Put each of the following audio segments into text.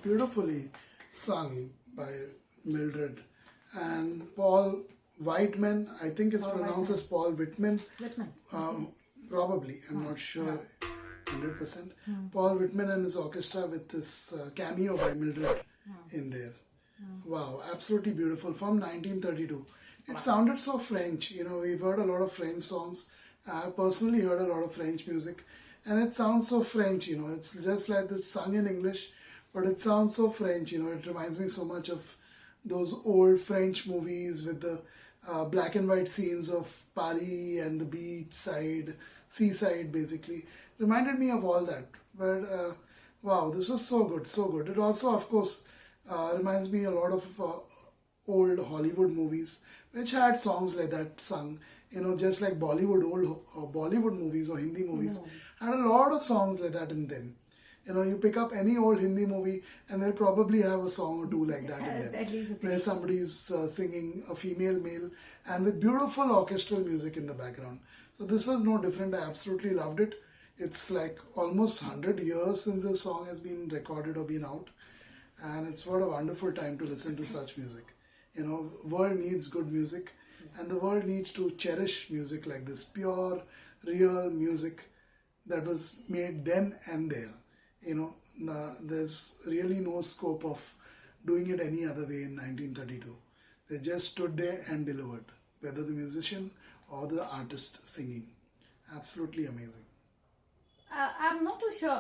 Beautifully sung by Mildred and Paul Whiteman. I think it's pronounced as Paul Whitman. Whitman. Probably, I'm not sure 100%. Paul Whitman and his orchestra with this cameo by Mildred in there. Wow, absolutely beautiful from 1932. It sounded so French. We've heard a lot of French songs. I personally heard a lot of French music, and it sounds so French. It's just like it's sung in English, but it sounds so French. It reminds me so much of those old French movies with the black and white scenes of Paris and the beach side, seaside basically. Reminded me of all that. But wow, this was so good, so good. It also, of course, reminds me a lot of old Hollywood movies which had songs like that sung. Just like Bollywood, old Bollywood movies or Hindi movies had a lot of songs like that in them. You pick up any old Hindi movie and they'll probably have a song or two like that in them. At least where somebody's singing, a female, male, and with beautiful orchestral music in the background. So this was no different. I absolutely loved it. It's like almost 100 years since the song has been recorded or been out. And it's what a wonderful time to listen to such music. World needs good music, and the world needs to cherish music like this. Pure, real music that was made then and there. There's really no scope of doing it any other way in 1932. They just stood there and delivered, whether the musician or the artist singing. Absolutely amazing. I'm not too sure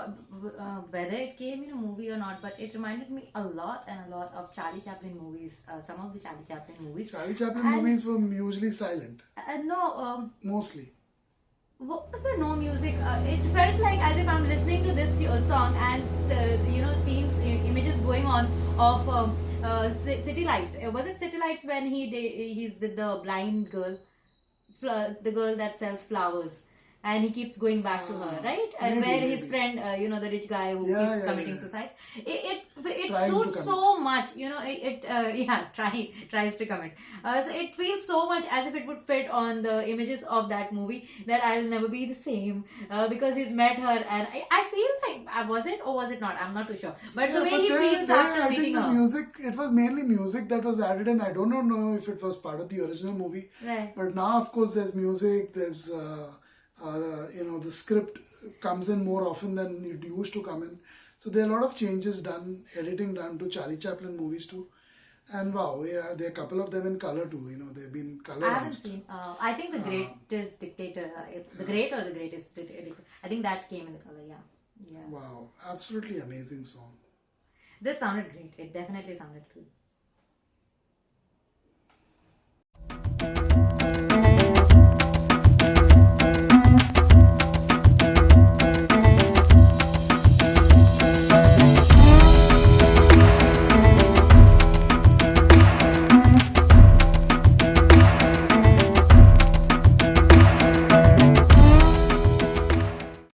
whether it came in a movie or not, but it reminded me a lot and a lot of Charlie Chaplin movies. Some of the Charlie Chaplin movies. Charlie Chaplin And movies were usually silent, no, mostly. what was the no music? It felt like as if I'm listening to this song and scenes, images going on of city lights. Was it city lights when he's with the blind girl, the girl that sells flowers, and he keeps going back to her, right? And Maybe, where his maybe. friend, the rich guy who Yeah, keeps yeah, committing yeah. suicide, it Trying to suits commit. so much, tries to commit. So it feels so much as if it would fit on the images of that movie, that I'll never be the same, because he's met her, and I feel like, was it or was it not? I'm not too sure. But the way he feels after I meeting think the her, music, it was mainly music that was added in. I don't know if it was part of the original movie. right? But now, of course, there's music, there's, the script comes in more often than it used to come in. So there are a lot of changes done, editing done to Charlie Chaplin movies too. And wow, yeah, there are a couple of them in color too. They've been I haven't colorized. seen. I think the greatest dictator, the great or the greatest dictator. I think that came in the color. Yeah, yeah. Wow, absolutely amazing song. This sounded great. It definitely sounded good.